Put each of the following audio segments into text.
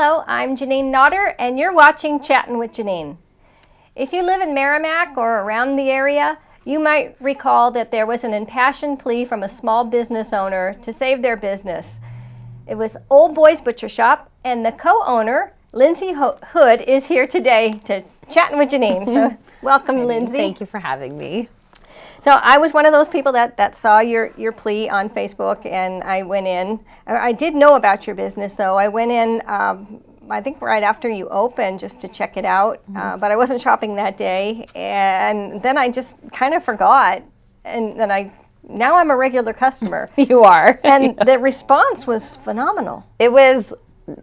Hello, I'm Janine Nodder, and you're watching Chattin' with Janine. If you live in Merrimack or around the area, you might recall that there was an impassioned plea from a small business owner to save their business. It was Old Boys Butcher Shop, and the co-owner, Lindsay Hood, is here today to Chattin' with Janine. So welcome, Lindsay. Thank you for having me. So I was one of those people that saw your plea on Facebook, and I went in. I did know about your business, though. I went in, I think right after you opened, just to check it out, but I wasn't shopping that day, and then I just kind of forgot, and then now I'm a regular customer. You are. And the response was phenomenal. It was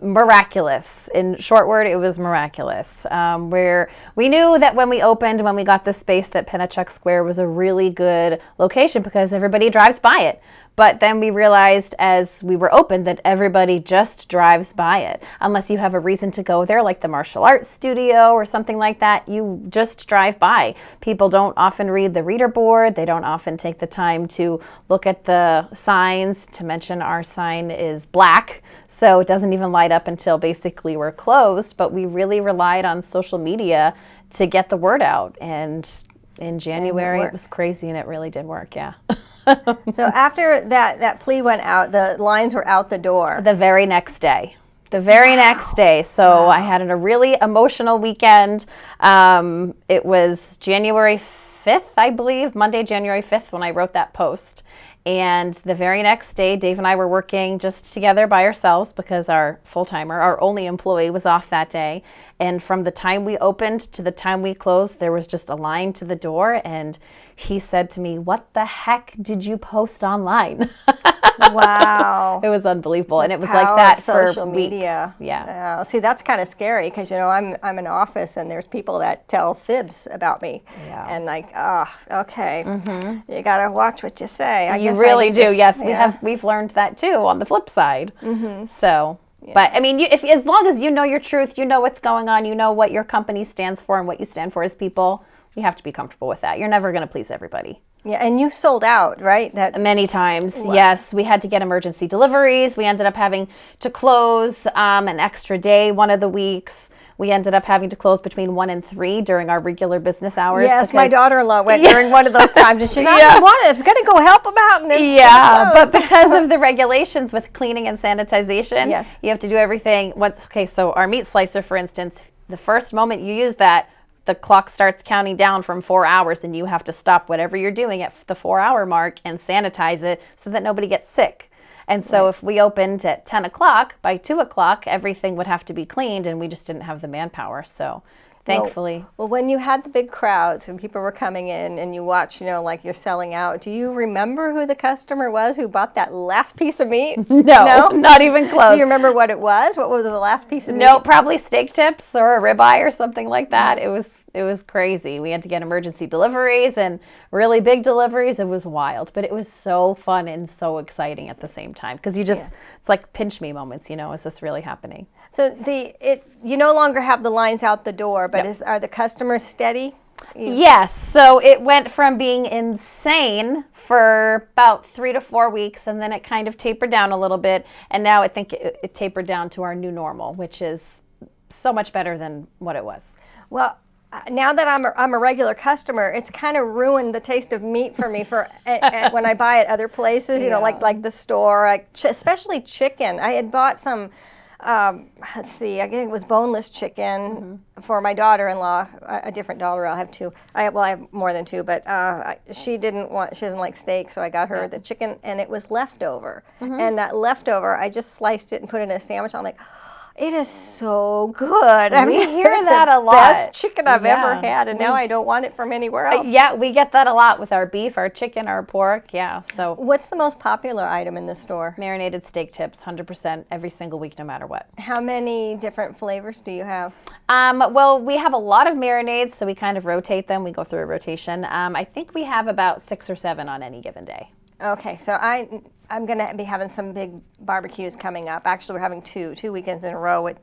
miraculous. In short word, it was miraculous. Where we knew that when we opened, when we got the space, that Pennachuck Square was a really good location because everybody drives by it. But then we realized as we were open that everybody just drives by it. Unless you have a reason to go there, like the martial arts studio or something like that, you just drive by. People don't often read the reader board. They don't often take the time to look at the signs. To mention, our sign is black, so it doesn't even light up until basically we're closed. But we really relied on social media to get the word out. And in January, it was crazy, and it really did work, yeah. So after that plea went out, the lines were out the door. The very next day. Next day. So I had a really emotional weekend. It was January 5th, I believe, Monday, January 5th, when I wrote that post. And the very next day, Dave and I were working just together by ourselves because our full-timer, our only employee, was off that day. And from the time we opened to the time we closed, there was just a line to the door. And he said to me, "What the heck did you post online?" Wow. It was unbelievable. And it was like that for social media. Weeks. Yeah. See, that's kind of scary because, I'm in an office and there's people that tell fibs about me. Yeah. And okay. You got to watch what you say. You really do. Yes, we've learned that too on the flip side. So, but I mean, as long as you know your truth, you know what's going on, you know what your company stands for and what you stand for as people, you have to be comfortable with that. You're never going to please everybody. Yeah, and you sold out, right? Many times, wow. Yes. We had to get emergency deliveries. We ended up having to close an extra day one of the weeks. We ended up having to close between 1 and 3 during our regular business hours. Yes, my daughter-in-law went during one of those times, and she said, I was going to go help them out. And but because of the regulations with cleaning and sanitization, yes, you have to do everything. So our meat slicer, for instance, the first moment you use that, the clock starts counting down from 4 hours, and you have to stop whatever you're doing at the 4-hour mark and sanitize it so that nobody gets sick. And so if we opened at 10 o'clock, by 2 o'clock, everything would have to be cleaned, and we just didn't have the manpower. So thankfully. Well, when you had the big crowds and people were coming in and you watch, like you're selling out, do you remember who the customer was who bought that last piece of meat? No, not even close. Do you remember what it was? What was the last piece of meat? No, probably steak tips or a ribeye or something like that. It was crazy. We had to get emergency deliveries and really big deliveries. It was wild, but it was so fun and so exciting at the same time because it's like pinch me moments, is this really happening? So you no longer have the lines out the door, but are the customers steady? Yes. So it went from being insane for about 3 to 4 weeks, and then it kind of tapered down a little bit, and now I think it tapered down to our new normal, which is so much better than what it was. Well, now that I'm a regular customer, it's kind of ruined the taste of meat for me when I buy at other places, like the store, especially chicken. I had bought some, I think it was boneless chicken for my daughter-in-law, a different daughter. I'll have two. I have more than two, but she doesn't like steak, so I got her the chicken, and it was leftover. And that leftover, I just sliced it and put it in a sandwich. I'm like, it is so good. We hear that a lot. Best chicken I've ever had, and now I don't want it from anywhere else. Yeah, we get that a lot with our beef, our chicken, our pork. Yeah. So what's the most popular item in the store? Marinated steak tips, 100% every single week, no matter what. How many different flavors do you have? Well, we have a lot of marinades, so we kind of rotate them. We go through a rotation. I think we have about 6 or 7 on any given day. Okay, so I'm going to be having some big barbecues coming up. Actually, we're having two weekends in a row with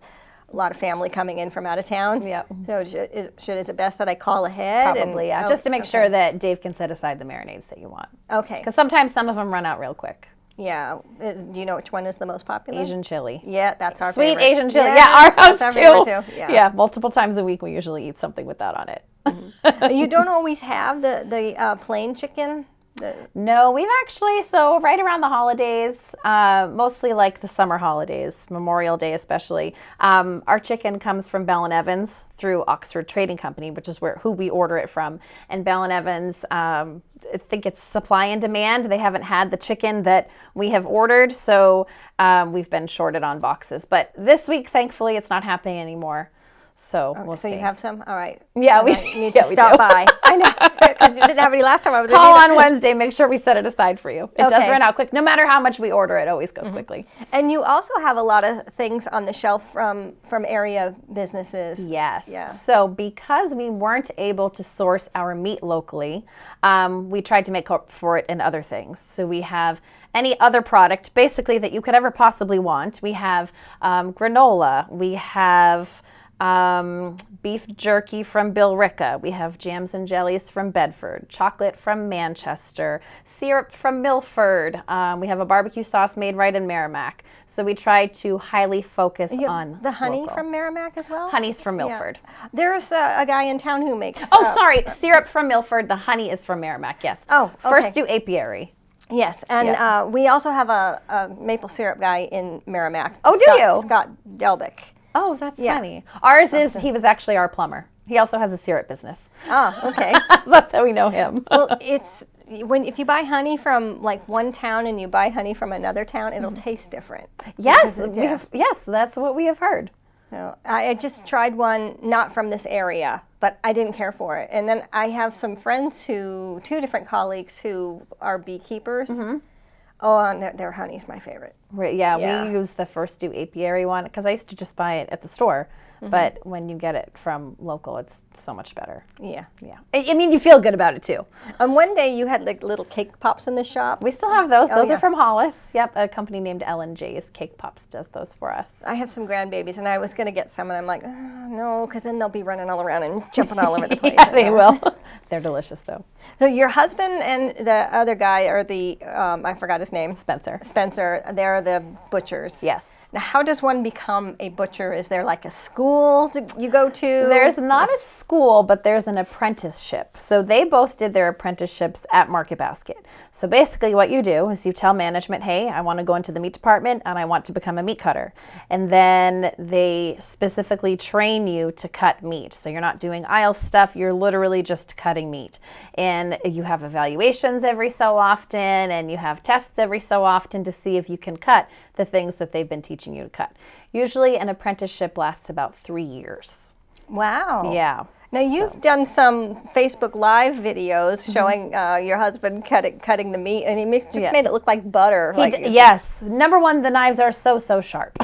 a lot of family coming in from out of town. Yeah. So is it best that I call ahead? Probably, yeah. Just to make sure that Dave can set aside the marinades that you want. Okay. Because sometimes some of them run out real quick. Yeah. Do you know which one is the most popular? Asian chili. Yeah, that's our Sweet favorite. Asian chili. Yes, Yeah, our house that's our favorite too. Yeah, multiple times a week we usually eat something with that on it. You don't always have the plain chicken. No, we've actually, so right around the holidays, mostly like the summer holidays, Memorial Day especially, our chicken comes from Bell & Evans through Oxford Trading Company, which is who we order it from. And Bell & Evans, I think it's supply and demand. They haven't had the chicken that we have ordered, so we've been shorted on boxes. But this week, thankfully, it's not happening anymore. So we'll see. So you have some? All right. Yeah, we need to stop by. I know, because you didn't have any last time I was in Call either. on Wednesday. Make sure we set it aside for you. It does Okay. run out quick. No matter how much we order, it always goes quickly. And you also have a lot of things on the shelf from area businesses. Yes. Yeah. So because we weren't able to source our meat locally, we tried to make up for it in other things. So we have any other product basically that you could ever possibly want. We have granola. We have beef jerky from Billerica. We have jams and jellies from Bedford, chocolate from Manchester, syrup from Milford. We have a barbecue sauce made right in Merrimack. So we try to highly focus You have on the honey local. from Merrimack as well? Honey's from Yeah. Milford. There's a guy in town who makes... Oh, sorry, syrup from Milford. The honey is from Merrimack, yes. Oh, okay. First do apiary. Yes, and Yeah. we also have a maple syrup guy in Merrimack. Oh, do Scott, you? Scott Delbick. Oh, that's Yeah. funny. Ours is, he was actually our plumber. He also has a syrup business. Oh, okay. So that's how we know him. Well, it's if you buy honey from like one town and you buy honey from another town, it'll taste different. Yes, Because yes, that's what we have heard. So I just tried one not from this area, but I didn't care for it. And then I have some friends two different colleagues who are beekeepers. Oh, and their honey's my favorite. Right, yeah, Yeah. we use the First Do apiary one because I used to just buy it at the store. But when you get it from local, it's so much better. Yeah. Yeah. I mean, you feel good about it too. One day you had like little cake pops in the shop. We still have those. Those yeah. are from Hollis. Yep, a company named Ellen J's Cake Pops does those for us. I have some grandbabies, and I was going to get some, and I'm like, no, because then they'll be running all around and jumping all over the place. Yeah, they will. They're delicious though. So your husband and the other guy are the, I forgot his name. Spencer. Spencer, they're the butchers. Yes. Now, how does one become a butcher? Is there like a school you go to? There's not a school, but there's an apprenticeship. So they both did their apprenticeships at Market Basket. So basically what you do is you tell management, hey, I want to go into the meat department and I want to become a meat cutter. And then they specifically train you to cut meat. So you're not doing aisle stuff, you're literally just cutting meat. And you have evaluations every so often and you have tests every so often to see if you can cut the things that they've been teaching you to cut. Usually an apprenticeship lasts about 3 years. Wow. Yeah. Now, you've done some Facebook Live videos showing your husband cutting the meat, and he just made it look like butter. Yes. Number one, the knives are so sharp.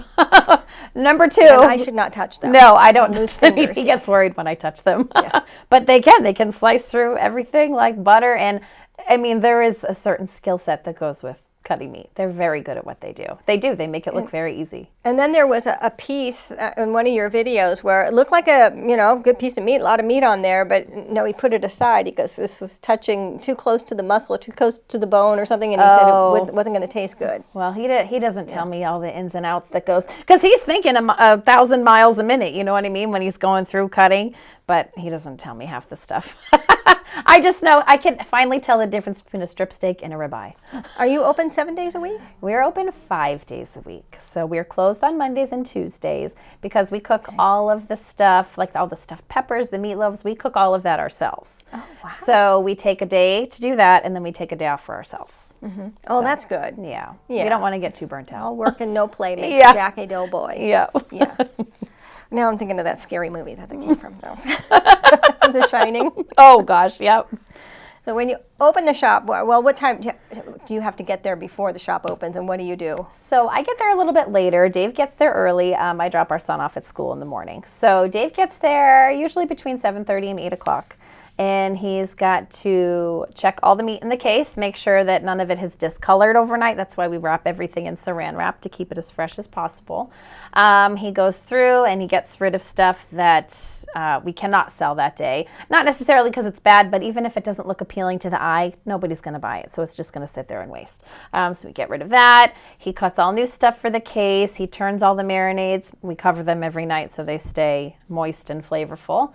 Number two, And I should not touch them. no, I don't Loose touch them. fingers, He yes. gets worried when I touch them. But they can slice through everything like butter. And I mean, there is a certain skill set that goes with cutting meat. They're very good at what they do. They make it look very easy. And then there was a piece in one of your videos where it looked like a good piece of meat, a lot of meat on there, but no, he put it aside because this was touching too close to the muscle, or too close to the bone or something, and he said it wasn't going to taste good. Well, he doesn't tell me all the ins and outs that goes, because he's thinking 1,000 miles a minute, you know what I mean, when he's going through cutting, but he doesn't tell me half the stuff. I just know I can finally tell the difference between a strip steak and a ribeye. Are you open 7 days a week? We're open 5 days a week. So we're closed on Mondays and Tuesdays because we cook all of the stuff, like all the stuffed peppers, the meatloaves, we cook all of that ourselves. Oh, wow. So we take a day to do that and then we take a day off for ourselves. Oh, that's good. Yeah. Yeah. We don't want to get too burnt out. All work and no play makes Yeah. Jack a dull boy. Yeah. Yeah. Now I'm thinking of that scary movie that they came from. No. The Shining. Oh gosh, yep. So when you open the shop, well, what time do you have to get there before the shop opens, and what do you do? So I get there a little bit later. Dave gets there early. I drop our son off at school in the morning. So Dave gets there usually between 7:30 and 8 o'clock. and he's got to check all the meat in the case, make sure that none of it has discolored overnight. That's why we wrap everything in saran wrap to keep it as fresh as possible. He goes through and he gets rid of stuff that we cannot sell that day. Not necessarily because it's bad, but even if it doesn't look appealing to the eye, nobody's going to buy it. So it's just going to sit there and waste. So we get rid of that. He cuts all new stuff for the case. He turns all the marinades. We cover them every night so they stay moist and flavorful.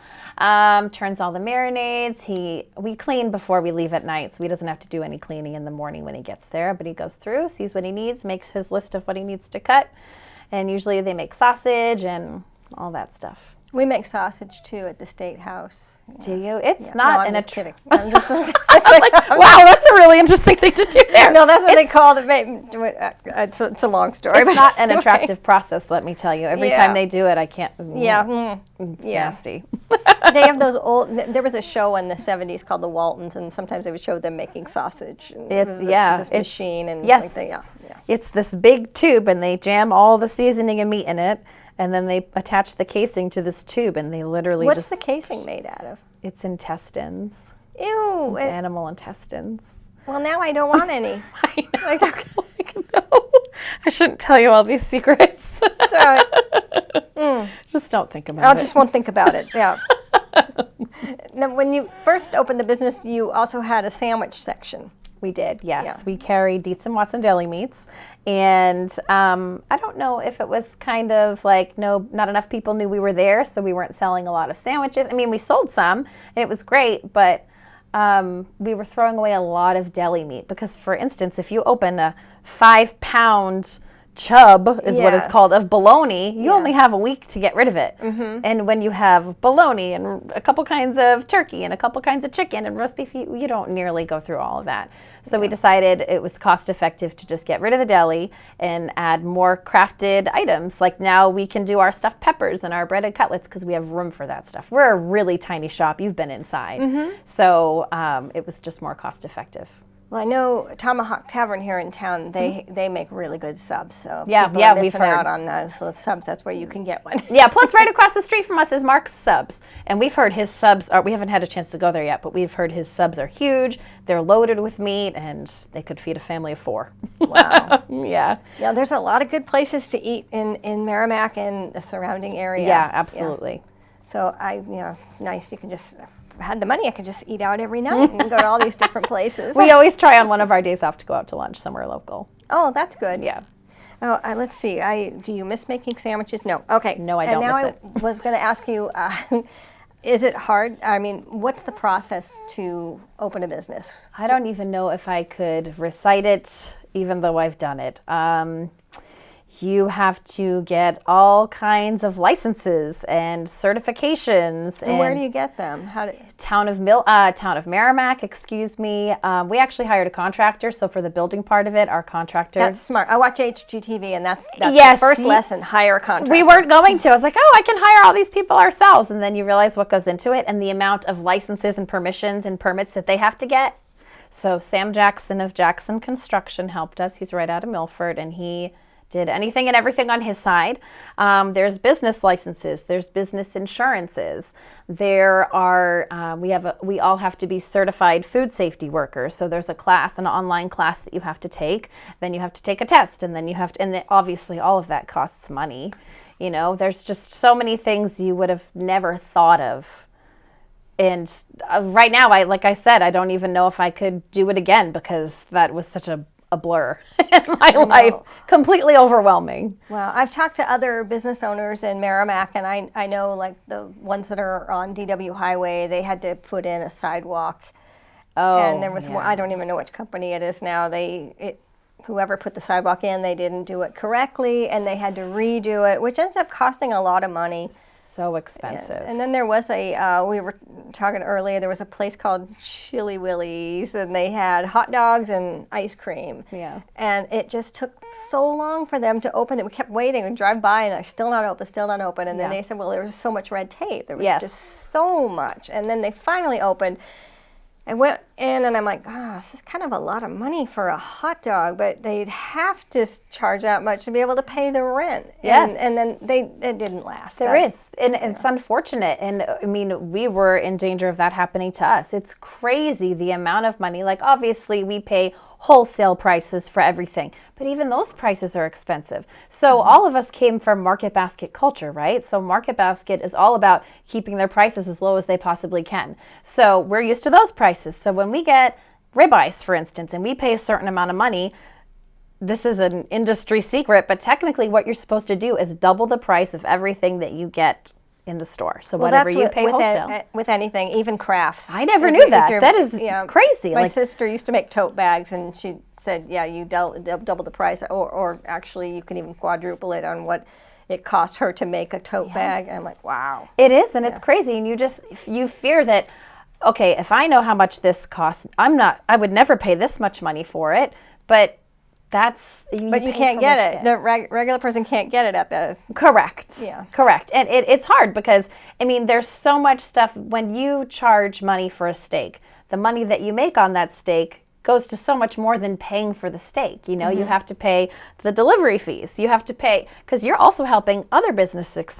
Turns all the marinades. We clean before we leave at night, so he doesn't have to do any cleaning in the morning when he gets there. But he goes through, sees what he needs, makes his list of what he needs to cut. And usually they make sausage and all that stuff. We make sausage too at the State House. Do you? It's No, not I'm an just attractive. kidding. I'm just, Wow, that's a really interesting thing to do there. no, that's what they call it. It's a long story. It's not an attractive process, let me tell you. Every Yeah. time they do it, I can't. Yeah. It's Yeah. nasty. They have those old. There was a show in the '70s called The Waltons, and sometimes they would show them making sausage. And This this machine and yes. like that, yeah. It's this big tube, and they jam all the seasoning and meat in it, and then they attach the casing to this tube, and they literally What's just. the casing made out of? It's intestines. Ew. It's animal intestines. Well, now I don't want any. I know. No. I shouldn't tell you all these secrets. Sorry. Just don't think about I it. just won't think about it. Yeah. Now, when you first opened the business, you also had a sandwich section. We did, yes. Yeah. We carried Dietz and Watson deli meats, and I don't know if it was kind of like not enough people knew we were there, so we weren't selling a lot of sandwiches. I mean, we sold some, and it was great, but we were throwing away a lot of deli meat because, for instance, if you open a 5-pound chub is what it's Yes. called of bologna, you only have a week to get rid of it. And when you have bologna and a couple kinds of turkey and a couple kinds of chicken and roast beef, you don't nearly go through all of that. So we decided it was cost effective to just get rid of the deli and add more crafted items. Like now we can do our stuffed peppers and our breaded cutlets because we have room for that stuff. We're a really tiny shop. You've been inside. So it was just more cost effective. Well, I know Tomahawk Tavern here in town. They make really good subs. So if Yeah, people yeah, are we've missing heard. out on those subs. That's where you can get one. Yeah, plus right across the street from us is Mark's Subs. And we've heard his subs we haven't had a chance to go there yet, but we've heard his subs are huge. They're loaded with meat, and they could feed a family of 4. Wow. Yeah. Yeah, there's a lot of good places to eat in Merrimack and the surrounding area. Yeah, absolutely. So nice. You can just. If I had the money, I could just eat out every night and go to all these different places. We always try on one of our days off to go out to lunch somewhere local. Oh, that's good. Yeah. Oh, let's see. Do you miss making sandwiches? No. Okay. No, I don't and now miss it. I was going to ask you, is it hard? I mean, what's the process to open a business? I don't even know if I could recite it, even though I've done it. You have to get all kinds of licenses and certifications. And where do you get them? Town of Merrimack, excuse me. We actually hired a contractor, so for the building part of it, our contractor. That's smart. I watch HGTV, and that's Yes, the first lesson, hire a contractor. We weren't going to. I was like, I can hire all these people ourselves. And then you realize what goes into it and the amount of licenses and permissions and permits that they have to get. So Sam Jackson of Jackson Construction helped us. He's right out of Milford, and he did anything and everything on his side. There's business licenses. There's business insurances. There are, we all have to be certified food safety workers. So there's an online class that you have to take. Then you have to take a test, and then obviously all of that costs money. There's just so many things you would have never thought of. And right now, like I said, I don't even know if I could do it again because that was such a blur in my life, completely overwhelming. Well, I've talked to other business owners in Merrimack, and I know like the ones that are on DW Highway, they had to put in a sidewalk. And there was one, I don't even know which company it is now. Whoever put the sidewalk in, they didn't do it correctly, and they had to redo it, which ends up costing a lot of money. So expensive. And then there was we were talking earlier, there was a place called Chili Willy's, and they had hot dogs and ice cream. Yeah. And it just took so long for them to open that we kept waiting. We'd drive by, and they're still not open. And then they said, well, there was so much red tape. There was just so much. And then they finally opened. I went in and I'm like, oh, this is kind of a lot of money for a hot dog, but they'd have to charge that much to be able to pay the rent. Yes. And then it didn't last. There is. And it's unfortunate. And I mean, we were in danger of that happening to us. It's crazy the amount of money. Like, obviously, we pay wholesale prices for everything, but even those prices are expensive. So all of us came from market basket culture, right? So market basket is all about keeping their prices as low as they possibly can. So we're used to those prices. So when we get ribeyes, for instance, and we pay a certain amount of money, this is an industry secret, but technically what you're supposed to do is double the price of everything that you get in the store. So whatever you pay wholesale. With anything, even crafts. I never knew that. That is crazy. My sister used to make tote bags, and she said, yeah, you double the price, or actually you can even quadruple it on what it cost her to make a tote bag. And I'm like, wow. It is, and it's crazy. And you fear that, okay, if I know how much this costs, I would never pay this much money for it, but you can't get it. The regular person can't get it at the... Correct. Yeah. Correct. And it's hard because, I mean, there's so much stuff. When you charge money for a steak, the money that you make on that steak goes to so much more than paying for the steak. You know, you have to pay the delivery fees. You have to pay, because you're also helping other businesses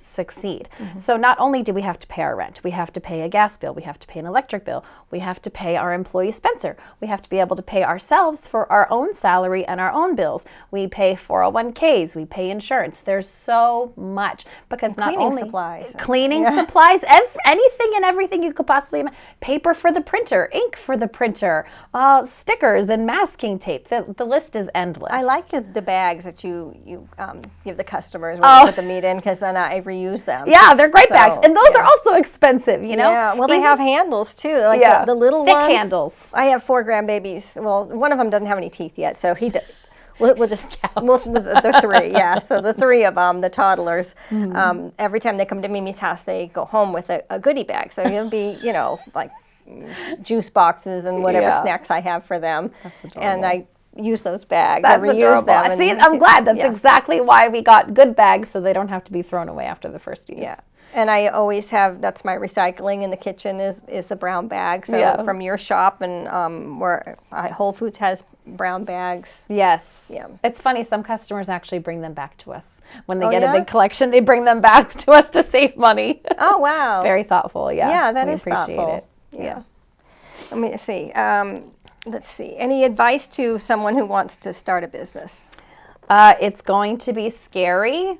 succeed. So not only do we have to pay our rent, we have to pay a gas bill, we have to pay an electric bill, we have to pay our employee Spencer, we have to be able to pay ourselves for our own salary and our own bills. We pay 401ks, we pay insurance. There's so much, because not only cleaning supplies, anything and everything you could possibly paper for the printer, ink for the printer, stickers and masking tape. The list is endless. I like the bags that you give the customers when you put the meat in, because then I reuse them. Yeah, they're great bags, and those are also expensive. You know. Yeah. Well, they have handles too, like the little thick ones. handles. I have 4 grandbabies. Well, one of them doesn't have any teeth yet, so he. We'll just the 3, yeah. So the 3 of them, the toddlers, every time they come to Mimi's house, they go home with a goodie bag. So it'll be, like juice boxes and whatever snacks I have for them. That's adorable. And I use those bags. I reuse them. See, I'm glad. That's exactly why we got good bags, so they don't have to be thrown away after the first use. Yeah. And I always have, that's my recycling in the kitchen is a brown bag. So from your shop and where Whole Foods has brown bags. Yes. Yeah. It's funny, some customers actually bring them back to us. When they get a big collection, they bring them back to us to save money. Oh, wow. It's very thoughtful, Yeah, that is appreciate thoughtful. It. Yeah. Let me see. Let's see. Any advice to someone who wants to start a business? It's going to be scary.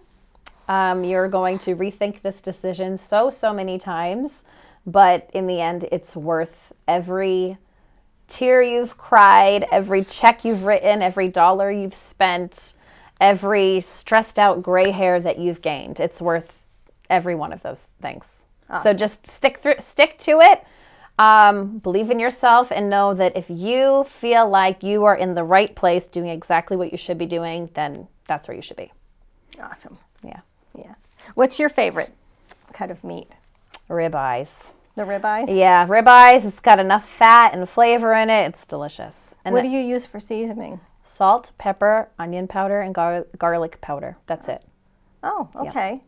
You're going to rethink this decision so many times, but in the end, it's worth every tear you've cried, every check you've written, every dollar you've spent, every stressed out gray hair that you've gained. It's worth every one of those things. Awesome. So just stick to it. Believe in yourself and know that if you feel like you are in the right place doing exactly what you should be doing, then that's where you should be. Awesome. Yeah. Yeah. What's your favorite cut of meat? Ribeyes. The ribeyes? Yeah, ribeyes. It's got enough fat and flavor in it. It's delicious. And what do you use for seasoning? Salt, pepper, onion powder, and garlic powder. That's it. Oh, okay.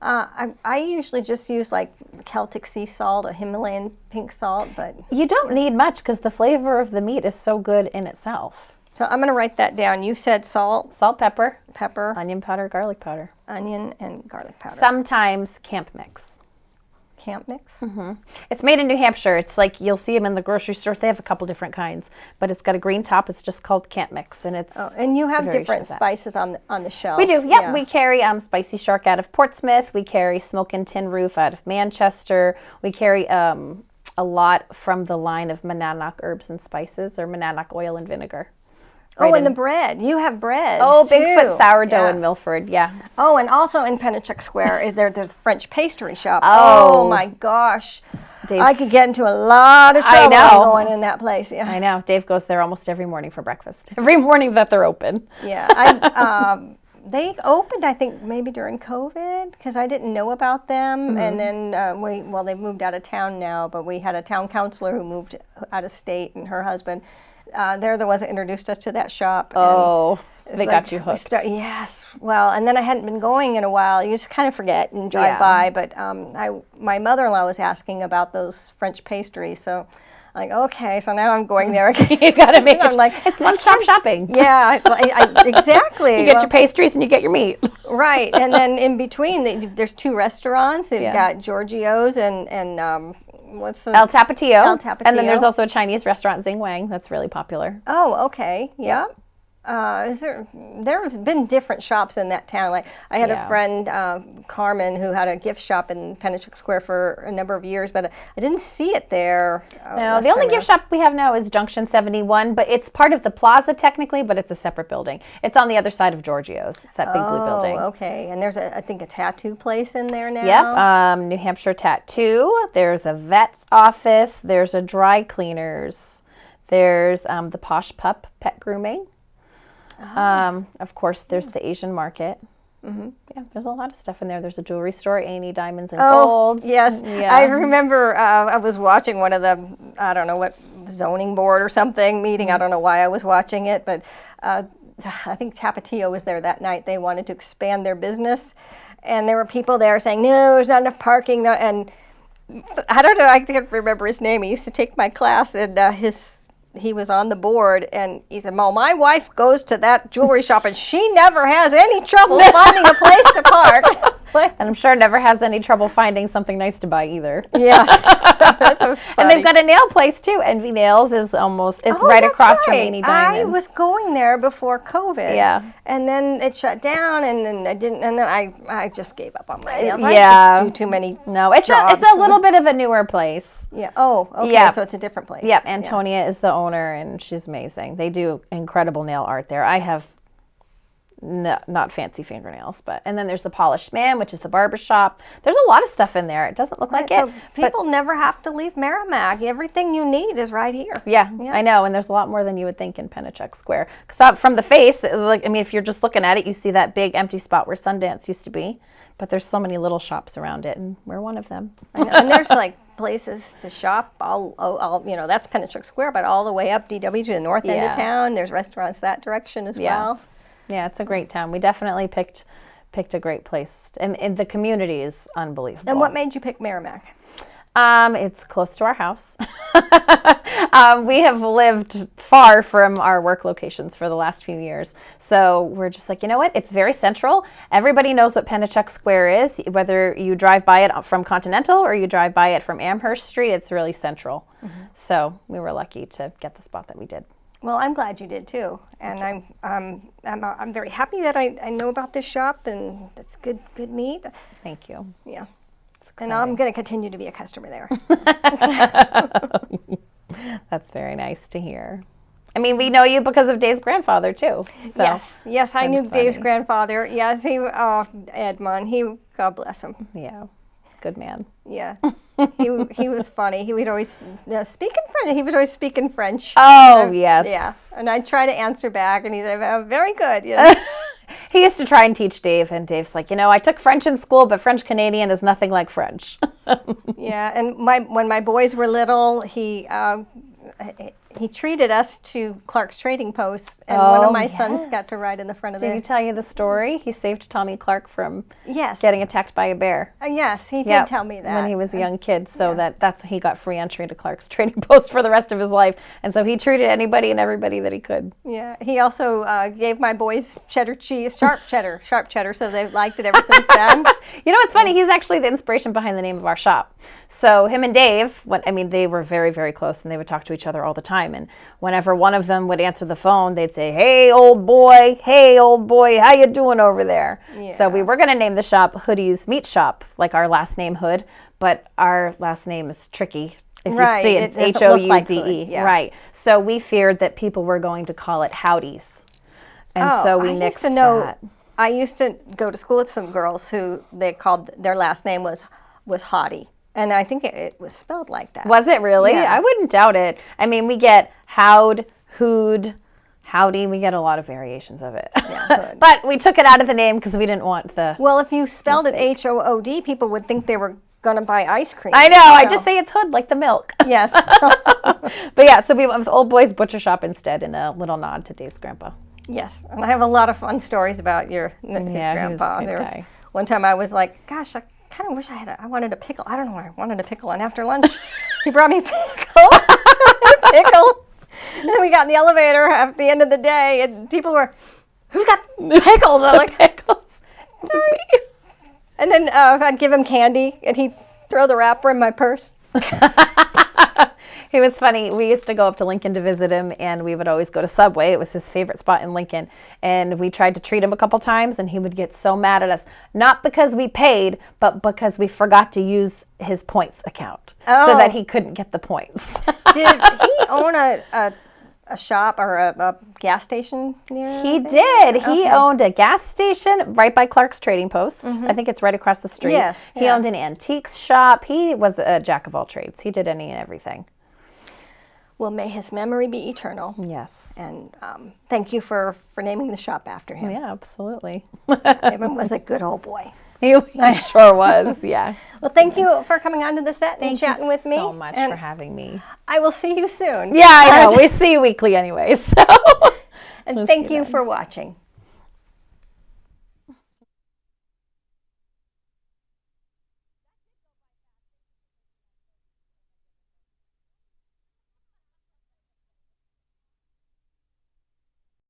Yeah. I usually just use like Celtic sea salt, a Himalayan pink salt, but... You don't need much because the flavor of the meat is so good in itself. So I'm going to write that down. You said salt. Salt, pepper, onion powder, garlic powder. Onion and garlic powder. Sometimes camp mix. Camp mix? Mm-hmm. It's made in New Hampshire. It's like you'll see them in the grocery stores. They have a couple different kinds, but it's got a green top. It's just called camp mix, and it's. Oh, and you have different spices on the shelf. We do. Yep. Yeah. We carry spicy shark out of Portsmouth. We carry smokin' tin roof out of Manchester. We carry a lot from the line of Monadnock herbs and spices, or Monadnock oil and vinegar. Right and the bread. You have bread. Oh, Bigfoot sourdough in Milford, yeah. Oh, and also in Pennachuck Square there's a French pastry shop. Oh my gosh. Dave, I could get into a lot of trouble going in that place. Yeah. I know. Dave goes there almost every morning for breakfast. Every morning that they're open. Yeah. They opened, I think, maybe during COVID, because I didn't know about them. Mm-hmm. And then they've moved out of town now, but we had a town councilor who moved out of state, and her husband. They're the ones that introduced us to that shop. Oh. It's They got you we hooked. Yes. Well, and then I hadn't been going in a while. You just kind of forget and drive by. But my mother-in-law was asking about those French pastries, so I'm like, okay, so now I'm going there again. You got to make it. I'm like, It's one-stop shopping. yeah, exactly. You get your pastries and you get your meat. Right, and then in between, there's two restaurants. They've Yeah. got Giorgio's and what's the El Tapatio. El Tapatio. And then there's also a Chinese restaurant, Xing Wang, that's really popular. Oh, okay. Yeah. There's been different shops in that town. Like I had a friend, Carmen, who had a gift shop in Pennachuck Square for a number of years, but I didn't see it there. No, the only gift shop we have now is Junction 71, but it's part of the plaza technically, but it's a separate building. It's on the other side of Giorgio's. It's that big blue building. Oh, okay. And there's I think a tattoo place in there now. Yep, New Hampshire Tattoo. There's a vet's office. There's a dry cleaners. There's the Posh Pup Pet Grooming. Of course, there's the Asian market. Yeah, there's a lot of stuff in there. There's a jewelry store, Annie Diamonds and Golds. Yes. Yeah. I remember I was watching one of the, I don't know what, zoning board or something meeting. I don't know why I was watching it, but I think Tapatio was there that night. They wanted to expand their business, and there were people there saying, no, there's not enough parking. No, and I don't know, I can't remember his name. He used to take my class, and he was on the board, and he said, "Well, my wife goes to that jewelry shop, and she never has any trouble finding a place to park." And I'm sure never has any trouble finding something nice to buy either. Yeah, that's so funny. And they've got a nail place too. Envy Nails is it's right that's across from right. Annie Diamonds. I was going there before COVID. Yeah. And then it shut down, and then I didn't, and then I just gave up on my nails. Yeah. I just do too many. No, it's jobs. a little bit of a newer place. Yeah. Oh, okay. Yeah. So it's a different place. Yep, Antonia is the owner, and she's amazing. They do incredible nail art there. I have not fancy fingernails, and then there's the Polished Man, which is the barber shop. There's a lot of stuff in there. It doesn't look like So it. people never have to leave Merrimack. Everything you need is right here. Yeah, I know, and there's a lot more than you would think in Pennachuck Square. Because from the face, if you're just looking at it, you see that big empty spot where Sundance used to be. But there's so many little shops around it, and we're one of them. I know. And there's like places to shop. That's Pennachuck Square, but all the way up DW to the north end of town. There's restaurants that direction as well. Yeah, it's a great town. We definitely picked a great place, and the community is unbelievable. And what made you pick Merrimack? It's close to our house. We have lived far from our work locations for the last few years. So we're just like, you know what? It's very central. Everybody knows what Pennachuck Square is. Whether you drive by it from Continental or you drive by it from Amherst Street, it's really central. So we were lucky to get the spot that we did. Well, I'm glad you did too, and I'm very happy that I know about this shop, and it's good meat. Thank you. Yeah, and I'm going to continue to be a customer there. That's very nice to hear. I mean, we know you because of Dave's grandfather too. So yes, I knew Dave's grandfather. Yes, Edmond. God bless him. Yeah, good man. Yeah, he was funny. He would always speak in French. He was always speaking French. Oh, yes. Yeah, and I'd try to answer back, and he'd say, oh, "Very good." You know? He used to try and teach Dave, and Dave's like, I took French in school, but French Canadian is nothing like French. Yeah, and when my boys were little, he treated us to Clark's Trading Post, and one of my sons got to ride in the front of Did he tell you the story? He saved Tommy Clark from getting attacked by a bear. Yes, he did tell me that. When he was a young kid, so that's he got free entry to Clark's Trading Post for the rest of his life, and so he treated anybody and everybody that he could. Yeah, he also gave my boys cheddar cheese, sharp cheddar, so they've liked it ever since then. It's funny, he's actually the inspiration behind the name of our shop. So him and Dave, they were very, very close, and they would talk to each other all the time. And whenever one of them would answer the phone, they'd say, hey, old boy, how you doing over there? Yeah. So we were going to name the shop Hoodie's Meat Shop, like our last name Hood, but our last name is tricky. If you see it, it's Houde. Yeah. Right. So we feared that people were going to call it Howdy's. And so we nixed that. I used to go to school with some girls who they called, their last name was Haughty. And I think it was spelled like that. Was it really? Yeah. I wouldn't doubt it. I mean, we get Howd, Hood, Howdy. We get a lot of variations of it. Yeah, but we took it out of the name because we didn't want the Well, if you spelled it Hood, people would think they were going to buy ice cream. I know. I just say it's Hood, like the milk. Yes. But yeah, so we went with Old Boy's Butcher Shop instead in a little nod to Dave's grandpa. Yes, and I have a lot of fun stories about his Yeah, he was a grandpa. good There was guy. one time I was like, gosh, I kind of wish I wanted a pickle. I don't know why I wanted a pickle. And after lunch, he brought me a pickle. Pickle. And then we got in the elevator at the end of the day, and people were, who's got pickles? I'm like, Pickles. Just me. and then I'd give him candy, and he'd throw the wrapper in my purse. It was funny. We used to go up to Lincoln to visit him, and we would always go to Subway. It was his favorite spot in Lincoln. And we tried to treat him a couple times, and he would get so mad at us. Not because we paid, but because we forgot to use his points account so that he couldn't get the points. Did he own a shop or a gas station near? He did. He owned a gas station right by Clark's Trading Post. I think it's right across the street. Yes, He owned an antiques shop. He was a jack of all trades. He did any and everything. Well, may his memory be eternal. Yes. And thank you for naming the shop after him. Yeah, absolutely. Evan was a good old boy. He sure was. Yeah. Well, thank you for coming onto the set and chatting with me. so much and for having me. I will see you soon. Yeah, I know. We see you weekly anyway. So. And thank you for watching.